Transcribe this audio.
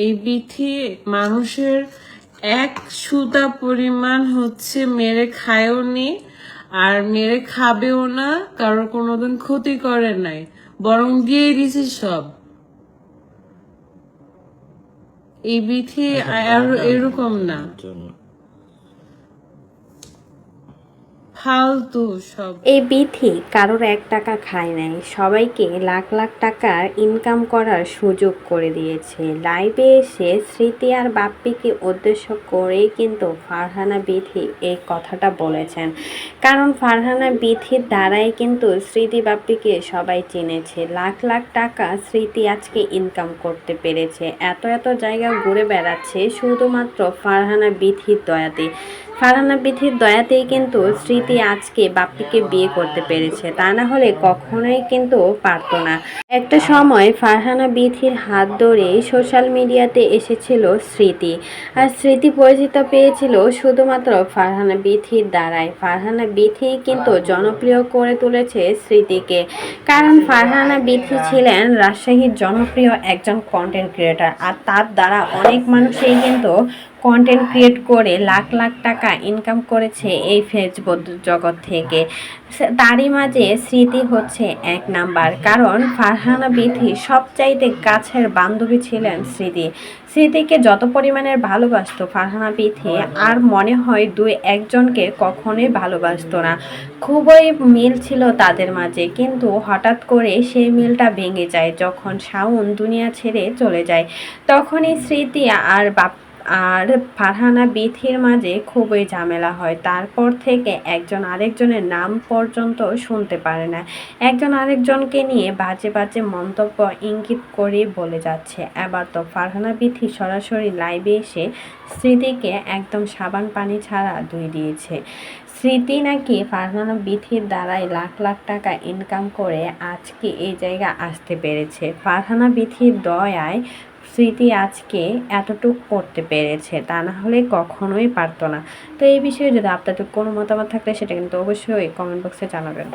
এই বিথি মানুষের এক সুতা পরিমাণ মেরে খায়ও নি, আর মেরে খাবেও না, কারোর কোনোদিন ক্ষতি করে নাই, বরং দিয়ে দিছে সব। এই বিথি আর এরকম না, ফালতু সব। এই বিথি কারোর 1 টাকা খায় নাই, সবাইকে লাখ লাখ টাকার ইনকাম করার সুযোগ করে দিয়েছে। লাইভে এসে স্মৃতি আর বাপ্পিকে উদ্দেশ্য করেই কিন্তু ফারহানা বিথি এই কথাটা বলেছেন। কারণ ফারহানা বিথির দ্বারাই কিন্তু স্মৃতি বাপ্পিকে সবাই চিনেছে। লাখ লাখ টাকা স্মৃতি আজকে ইনকাম করতে পেরেছে, এত এত জায়গা ঘুরে বেড়াচ্ছে শুধুমাত্র ফারহানা বিথির দয়াতে। ফারহানা বিথির দয়াতেই কিন্তু স্মৃতি আজকে বাপ্পিকে বিয়ে করতে পেরেছে, তা না হলে কখনোই কিন্তু পারতো না। একটা সময় ফারহানা বিথির হাত ধরে সোশ্যাল মিডিয়াতে এসেছিল স্মৃতি, আর স্মৃতি পরিচিত পেয়েছিল শুধুমাত্র ফারহানা বিথির দ্বারাই। ফারহানা বিথি কিন্তু জনপ্রিয় করে তুলেছে স্মৃতিকে, কারণ ফারহানা বিথি ছিলেন রাজশাহীর জনপ্রিয় একজন কন্টেন্ট ক্রিয়েটার, আর তার দ্বারা অনেক মানুষই কিন্তু কন্টেন্ট ক্রিয়েট করে লাখ লাখ টাকা ইনকাম করেছে এই ফেসবুক জগৎ থেকে। তারই মাঝে স্মৃতি হচ্ছে 1 নাম্বার, কারণ ফারহানা বিথি সবচাইতে কাছের বান্ধবী ছিলেন স্মৃতি। স্মৃতিকে যত পরিমাণের ভালোবাসতো ফারহানা বিথি, আর মনে হয় 2-1 জনকে কখনোই ভালোবাসতো না। খুবই মিল ছিল তাদের মাঝে, কিন্তু হঠাৎ করে সেই মিলটা ভেঙে যায় যখন শাওন দুনিয়া ছেড়ে চলে যায়। তখনই স্মৃতি আর ফারহানা বিথির মাঝে খুবই ঝামেলা হয়। তারপর থেকে একজন আরেকজনের নাম পর্যন্ত শুনতে পারে না, একজন আরেকজনকে নিয়ে বাজে বাজে মন্তব্য ইঙ্গিত করে বলে যাচ্ছে। এবার তো ফারহানা বিথি সরাসরি লাইভে এসে স্মৃতিকে একদম সাবান পানি ছাড়া ধুয়ে দিয়েছে। স্মৃতি নাকি ফারহানা বিথির দ্বারাই লাখ লাখ টাকা ইনকাম করে আজকে এই জায়গা আসতে পেরেছে। ফারহানা বিথির দয়ায় স্মৃতি আজকে এতটুকু করতে পেরেছে, তা না হলে কখনোই পারতো না। তো এই বিষয়ে যদি আপনাদের কোনো মতামত থাকলে সেটা কিন্তু অবশ্যই কমেন্ট বক্সে জানাবেন।